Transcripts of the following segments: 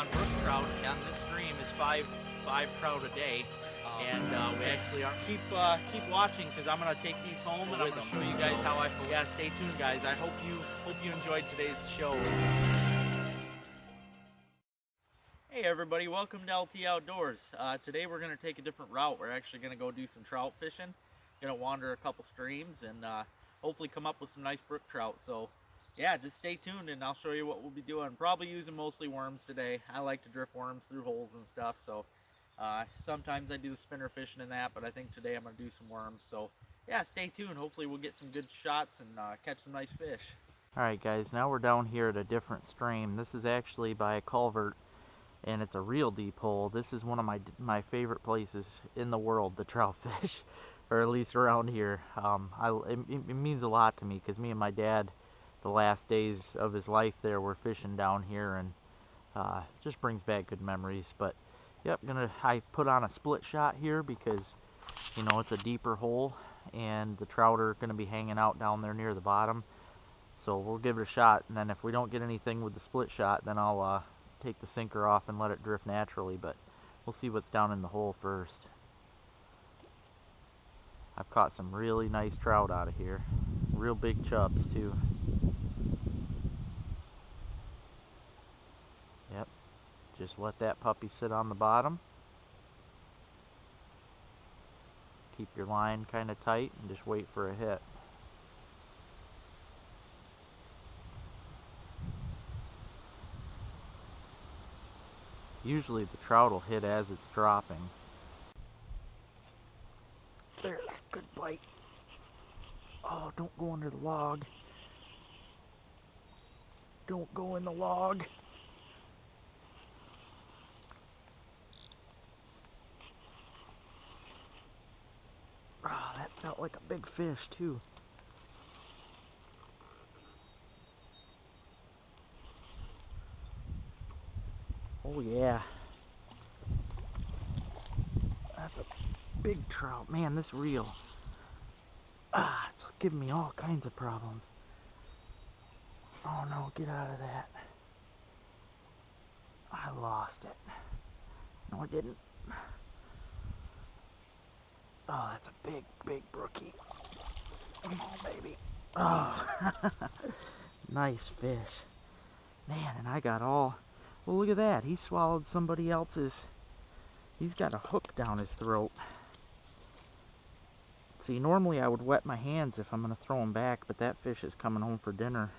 on brook trout on this stream is five trout a day. And we actually are keep watching, because I'm gonna take these home and I'm gonna show you guys how I. Yeah, stay tuned, guys. I hope you enjoyed today's show. Hey everybody, welcome to LT Outdoors. Today we're gonna take a different route. We're actually gonna go do some trout fishing. Gonna wander a couple streams and hopefully come up with some nice brook trout. So yeah, just stay tuned and I'll show you what we'll be doing. Probably using mostly worms today. I like to drift worms through holes and stuff, so sometimes I do spinner fishing and that, but I think today I'm going to do some worms. So yeah, stay tuned. Hopefully we'll get some good shots and catch some nice fish. Alright guys, now we're down here at a different stream. This is actually by a culvert, and it's a real deep hole. This is one of my favorite places in the world to trout fish, or at least around here. It means a lot to me, because me and my dad, the last days of his life there, were fishing down here, and just brings back good memories. But yep, I put on a split shot here because, you know, it's a deeper hole and the trout are going to be hanging out down there near the bottom. So we'll give it a shot, and then if we don't get anything with the split shot, then I'll take the sinker off and let it drift naturally. But we'll see what's down in the hole first. I've caught some really nice trout out of here. Real big chubs too. Yep. Just let that puppy sit on the bottom. Keep your line kind of tight and just wait for a hit. Usually the trout will hit as it's dropping. There's a good bite. Oh, don't go under the log. Don't go in the log. Oh, that felt like a big fish too. Oh yeah. That's a big trout. Man, this reel. It's giving me all kinds of problems. Oh no, get out of that. I lost it. No, I didn't. Oh, that's a big, big brookie. Come on, baby. Oh, nice fish. Man, and I got all... Well, look at that. He swallowed somebody else's... He's got a hook down his throat. See, normally I would wet my hands if I'm going to throw him back, but that fish is coming home for dinner.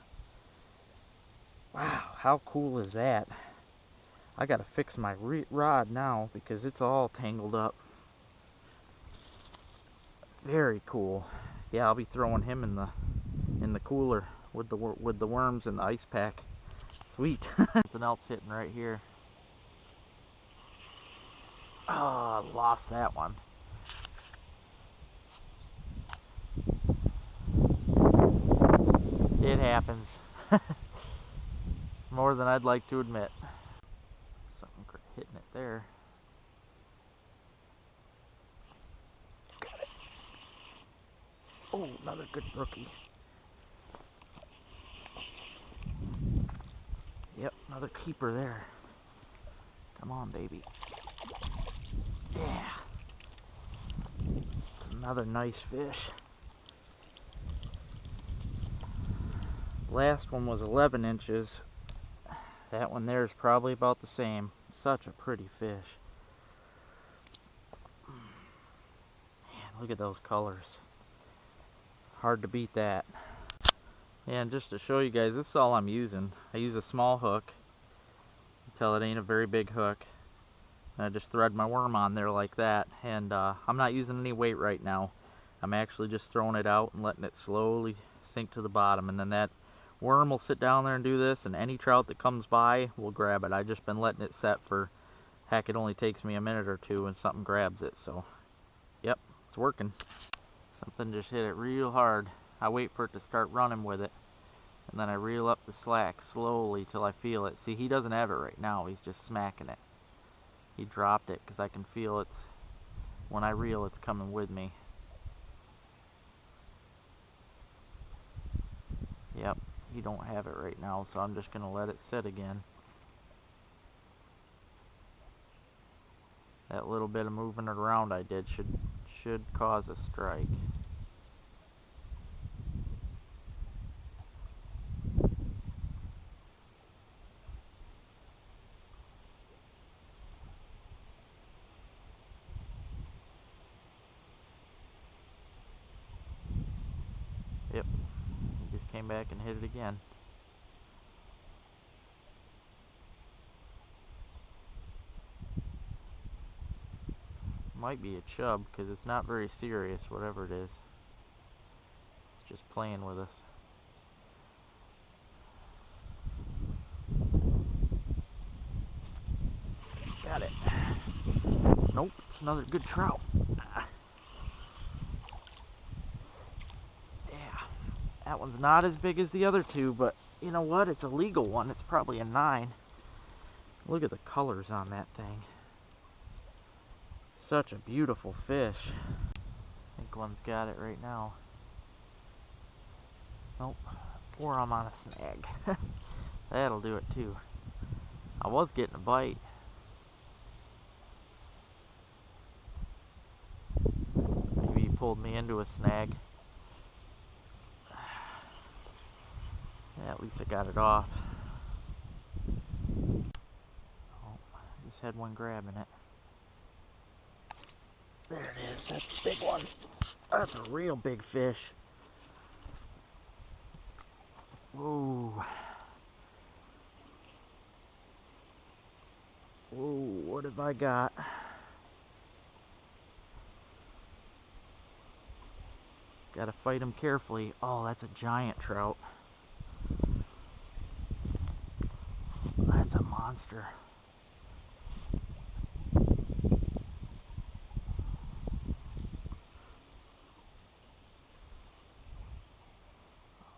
Wow, how cool is that? I got to fix my rod now because it's all tangled up. Very cool. Yeah, I'll be throwing him in the cooler with the worms and the ice pack. Sweet. Something else hitting right here. Oh, I lost that one. It happens. More than I'd like to admit. Something hitting it there. Oh, another good brookie. Yep, another keeper there. Come on, baby. Yeah. It's another nice fish. Last one was 11 inches. That one there is probably about the same. Such a pretty fish. Man, look at those colors. Hard to beat that. And just to show you guys, this is all I'm using. I use a small hook. You can tell it ain't a very big hook. And I just thread my worm on there like that. And I'm not using any weight right now. I'm actually just throwing it out and letting it slowly sink to the bottom. And then that worm will sit down there and do this, and any trout that comes by will grab it. I've just been letting it set for, heck, it only takes me a minute or two and something grabs it. So, yep, it's working. Something just hit it real hard. I wait for it to start running with it, and then I reel up the slack slowly till I feel it. See, he doesn't have it right now. He's just smacking it. He dropped it because I can feel it's, when I reel, it's coming with me. Yep, he don't have it right now, so I'm just going to let it sit again. That little bit of moving it around I did should cause a strike. Yep, he just came back and hit it again. Might be a chub because it's not very serious, whatever it is. It's just playing with us. Got it. Nope, it's another good trout. Yeah, that one's not as big as the other two, but you know what? It's a legal one. It's probably a 9. Look at the colors on that thing. Such a beautiful fish. I think one's got it right now. Nope. Or I'm on a snag. That'll do it too. I was getting a bite. Maybe he pulled me into a snag. Yeah, at least I got it off. Oh, I just had one grabbing it. There it is, that's a big one. That's a real big fish. Whoa. Whoa, what have I got? Gotta fight him carefully. Oh, that's a giant trout. That's a monster.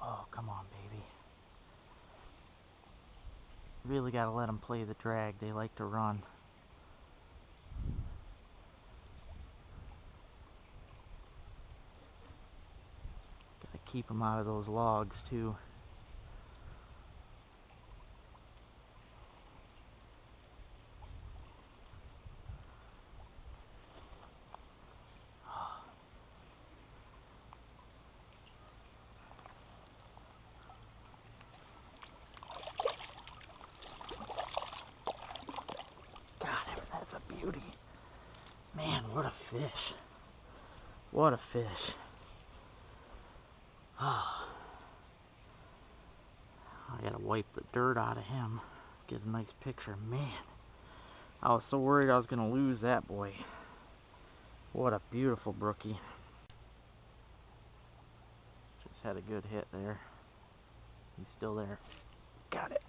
Oh, come on, baby. Really gotta let them play the drag. They like to run. Gotta keep them out of those logs, too. Beauty. Man, what a fish. What a fish. Oh. I gotta wipe the dirt out of him. Get a nice picture. Man, I was so worried I was gonna lose that boy. What a beautiful brookie. Just had a good hit there. He's still there. Got it.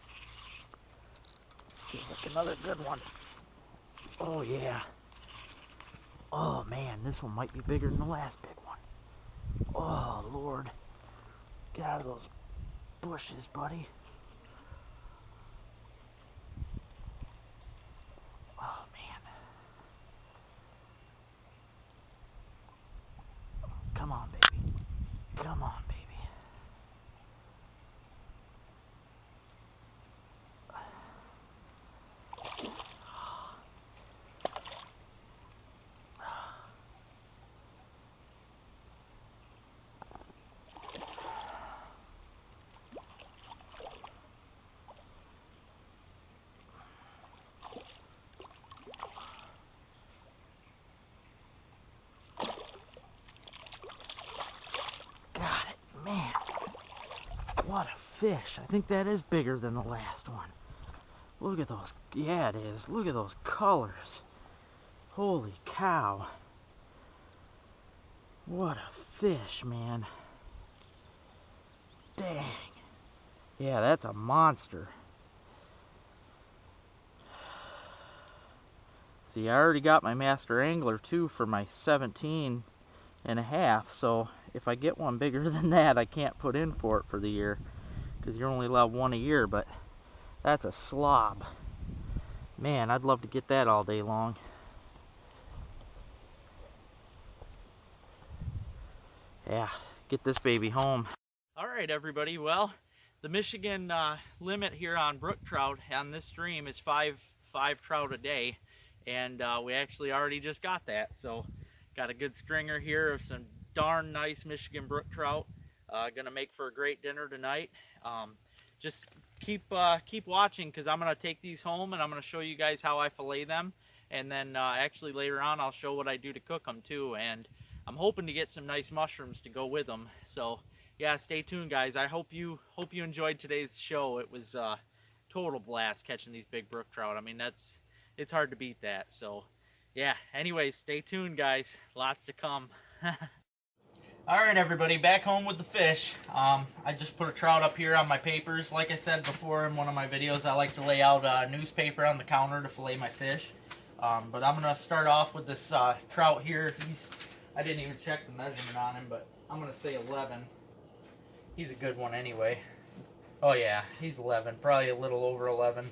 Feels like another good one. Oh yeah. Oh man, this one might be bigger than the last big one. Oh Lord. Get out of those bushes, buddy. Oh man. Come on, baby. Come on, baby. What a fish. I think that is bigger than the last one. Look at those. Yeah, it is. Look at those colors. Holy cow. What a fish, man. Dang. Yeah, that's a monster. See, I already got my master angler too for my 17 and a half, so if I get one bigger than that, I can't put in for it for the year because you're only allowed one a year. But that's a slob. Man, I'd love to get that all day long. Yeah, get this baby home. All right, everybody. Well, the Michigan limit here on brook trout on this stream is five trout a day. and we actually already just got that. So got a good stringer here of some darn nice Michigan brook trout. Gonna make for a great dinner tonight. Just keep watching, because I'm gonna take these home and I'm gonna show you guys how I fillet them, and then actually later on I'll show what I do to cook them too. And I'm hoping to get some nice mushrooms to go with them. So yeah, stay tuned, guys. I hope you enjoyed today's show. It was total blast catching these big brook trout. I mean, it's hard to beat that. So yeah, anyways, stay tuned, guys. Lots to come. All right, everybody, back home with the fish. I just put a trout up here on my papers. Like I said before in one of my videos, I like to lay out a newspaper on the counter to fillet my fish. But I'm gonna start off with this trout here. I didn't even check the measurement on him, but I'm gonna say 11. He's a good one anyway. Oh yeah, he's 11, probably a little over 11.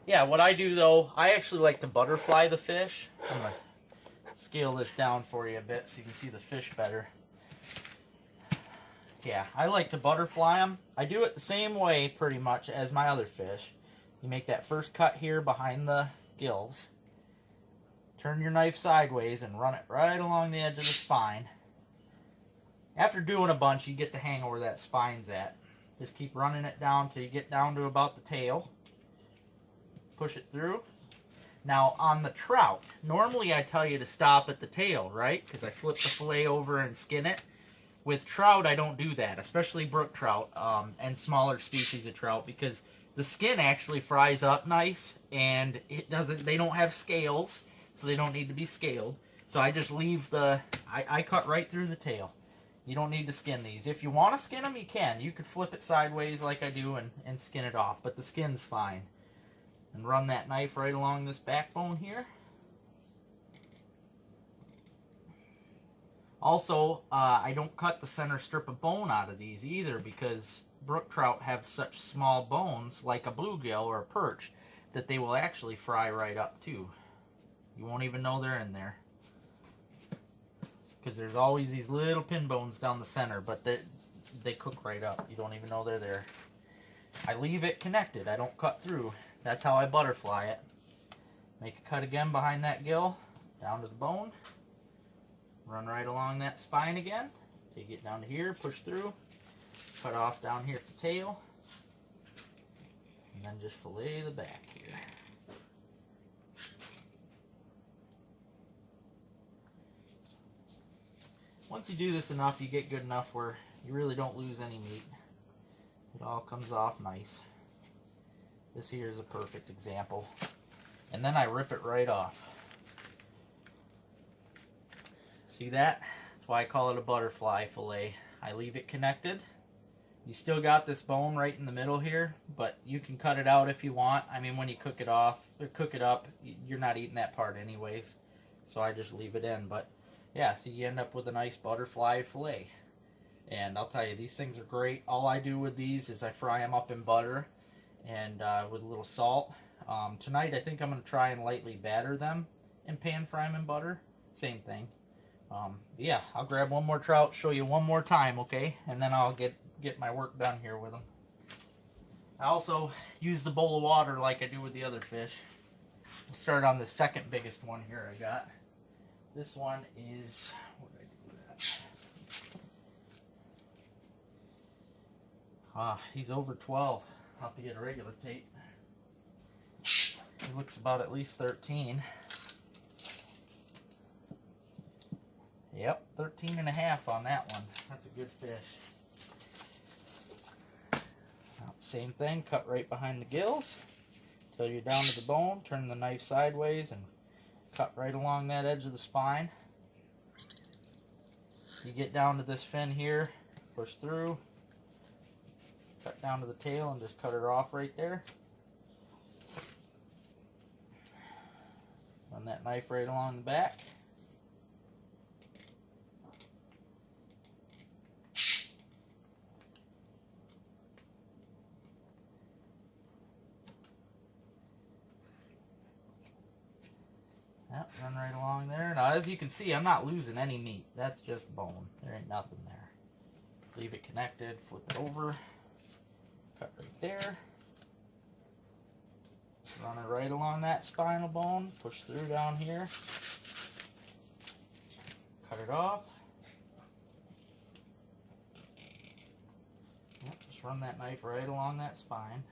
Yeah, what I do though, I actually like to butterfly the fish. I'm gonna scale this down for you a bit so you can see the fish better. Yeah, I like to butterfly them. I do it the same way pretty much as my other fish. You make that first cut here behind the gills. Turn your knife sideways and run it right along the edge of the spine. After doing a bunch, you get the hang of where that spine's at. Just keep running it down till you get down to about the tail. Push it through. Now, on the trout, normally I tell you to stop at the tail, right? Because I flip the fillet over and skin it. With trout, I don't do that, especially brook trout and smaller species of trout, because the skin actually fries up nice, and they don't have scales, so they don't need to be scaled. So I just leave I cut right through the tail. You don't need to skin these. If you want to skin them, you can. You could flip it sideways like I do and skin it off, but the skin's fine. And run that knife right along this backbone here. Also, I don't cut the center strip of bone out of these either, because brook trout have such small bones, like a bluegill or a perch, that they will actually fry right up too. You won't even know they're in there, because there's always these little pin bones down the center, but they cook right up. You don't even know they're there. I leave it connected. I don't cut through. That's how I butterfly it. Make a cut again behind that gill, down to the bone. Run right along that spine again. Till you get down to here, push through. Cut off down here at the tail. And then just fillet the back here. Once you do this enough, you get good enough where you really don't lose any meat. It all comes off nice. This here is a perfect example. And then I rip it right off. See that? That's why I call it a butterfly fillet. I leave it connected. You still got this bone right in the middle here, but you can cut it out if you want. I mean, when you cook it off or cook it up, you're not eating that part anyways. So I just leave it in. But yeah, so you end up with a nice butterfly fillet. And I'll tell you, these things are great. All I do with these is I fry them up in butter and with a little salt. Tonight I think I'm going to try and lightly batter them and pan fry them in butter. Same thing. Yeah, I'll grab one more trout, show you one more time, okay? And then I'll get my work done here with them. I also use the bowl of water like I do with the other fish. I'll start on the second biggest one here I got. This one is, what did I do with that? He's over 12. I'll have to get a regular tape. He looks about at least 13. Yep, 13 and a half on that one. That's a good fish. Same thing, cut right behind the gills till you're down to the bone. Turn the knife sideways and cut right along that edge of the spine. You get down to this fin here, push through, cut down to the tail and just cut it off right there. Run that knife right along the back. Yep, run right along there. Now, as you can see, I'm not losing any meat. That's just bone. There ain't nothing there. Leave it connected, flip it over, cut right there. Run it right along that spinal bone, push through down here, cut it off. Yep, just run that knife right along that spine.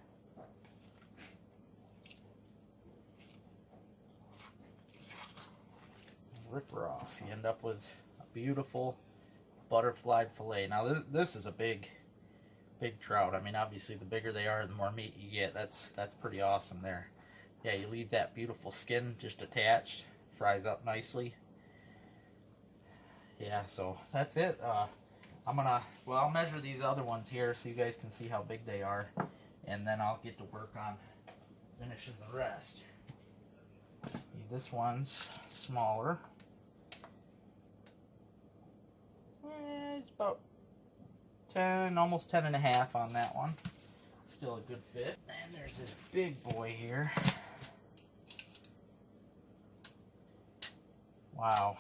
Rip her off. You end up with a beautiful butterfly fillet. Now this is a big trout. I mean, obviously the bigger they are, the more meat you get. That's pretty awesome there. Yeah, you leave that beautiful skin just attached, fries up nicely. Yeah, so that's it. I'll measure these other ones here so you guys can see how big they are, and then I'll get to work on finishing the rest. This one's smaller. It's about 10, almost 10.5 on that one. Still a good fit. And there's this big boy here. Wow.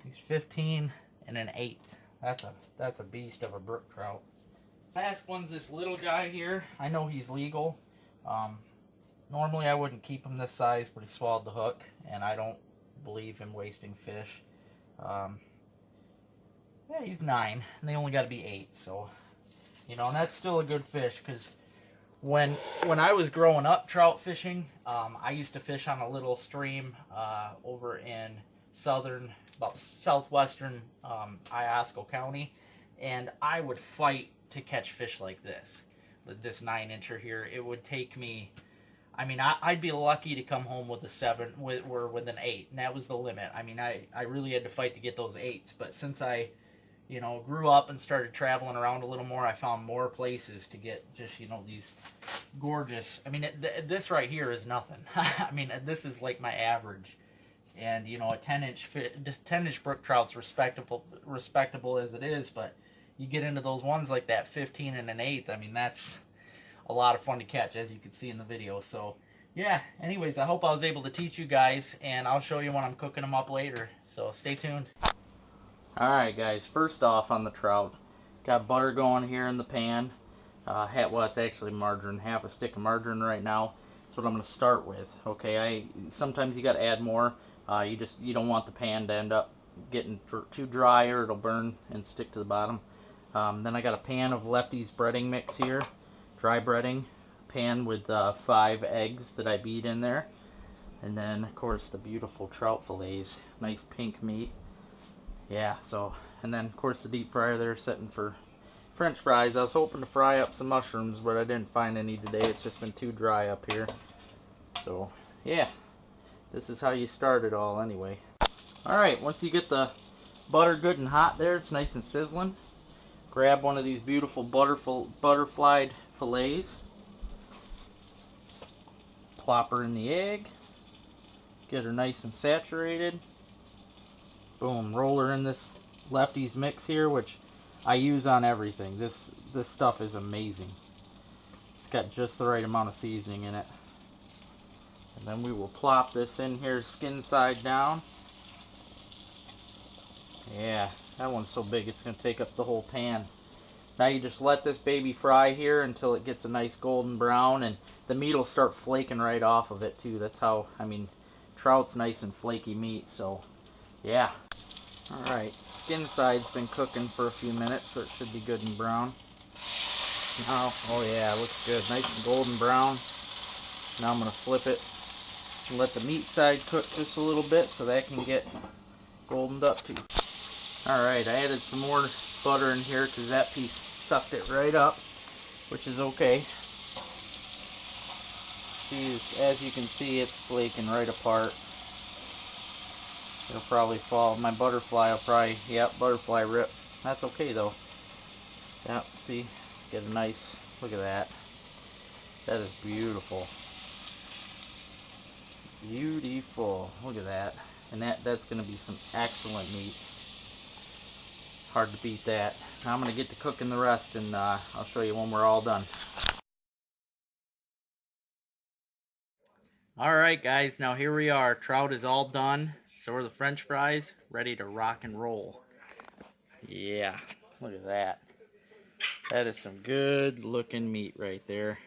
He's 15 1/8. That's a beast of a brook trout. Last one's this little guy here. I know he's legal. Normally I wouldn't keep him this size, but he swallowed the hook, and I don't believe in wasting fish. Yeah, he's 9, and they only got to be 8, so, you know, and that's still a good fish, because when I was growing up trout fishing, I used to fish on a little stream over in southwestern Iosco County, and I would fight to catch fish like this. With this 9-incher here, it would take me, I mean, I'd be lucky to come home with a 7, with an 8, and that was the limit. I mean, I really had to fight to get those 8s, but since I, you know, grew up and started traveling around a little more, I found more places to get just, you know, these gorgeous, I mean, this right here is nothing. I mean, this is like my average, and, you know, a 10-inch brook trout's respectable as it is, but you get into those ones like that 15 1/8, I mean, that's a lot of fun to catch, as you can see in the video. So yeah, anyways, I hope I was able to teach you guys, and I'll show you when I'm cooking them up later, so stay tuned. Alright guys, first off on the trout, got butter going here in the pan. Well, it's actually margarine, half a stick of margarine right now. That's what I'm going to start with. Okay, sometimes you got to add more. You don't want the pan to end up getting too dry, or it'll burn and stick to the bottom. Then I got a pan of Lefty's breading mix here, dry breading pan with 5 eggs that I beat in there, and then of course the beautiful trout fillets, nice pink meat. Yeah, so, and then of course the deep fryer there setting for French fries. I was hoping to fry up some mushrooms, but I didn't find any today. It's just been too dry up here. So yeah, this is how you start it all anyway. Alright, once you get the butter good and hot there, it's nice and sizzling, grab one of these beautiful butterflied fillets, plop her in the egg, get her nice and saturated, boom, roll her in this Lefty's mix here, which I use on everything. This stuff is amazing. It's got just the right amount of seasoning in it. And then we will plop this in here skin side down. Yeah, that one's so big it's going to take up the whole pan. Now you just let this baby fry here until it gets a nice golden brown, and the meat will start flaking right off of it too. That's how, I mean, trout's nice and flaky meat, so yeah. Alright, skin side's been cooking for a few minutes, so it should be good and brown. Now, oh yeah, it looks good. Nice and golden brown. Now I'm going to flip it and let the meat side cook just a little bit so that can get goldened up too. Alright, I added some more butter in here because that piece sucked it right up, which is okay. As you can see, it's flaking right apart. It'll probably fall. My butterfly will probably, yep, butterfly rip. That's okay though. Yep, see, get a nice, look at that. That is beautiful. Beautiful. Look at that. And that's going to be some excellent meat. Hard to beat that. Now I'm going to get to cooking the rest, and I'll show you when we're all done. Alright guys, now here we are. Trout is all done. So are the French fries, ready to rock and roll. Yeah, look at that. That is some good looking meat right there.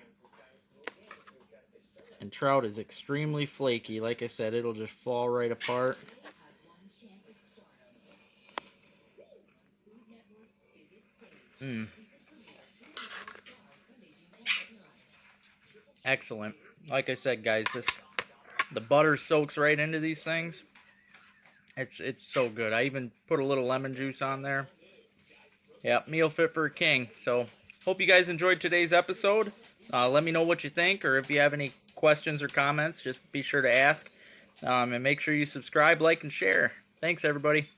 And trout is extremely flaky. Like I said, it'll just fall right apart. Excellent. Like I said, guys, the butter soaks right into these things. It's so good. I even put a little lemon juice on there. Yeah, meal fit for a king. So, hope you guys enjoyed today's episode. Let me know what you think, or if you have any questions or comments, just be sure to ask. And make sure you subscribe, like, and share. Thanks, everybody.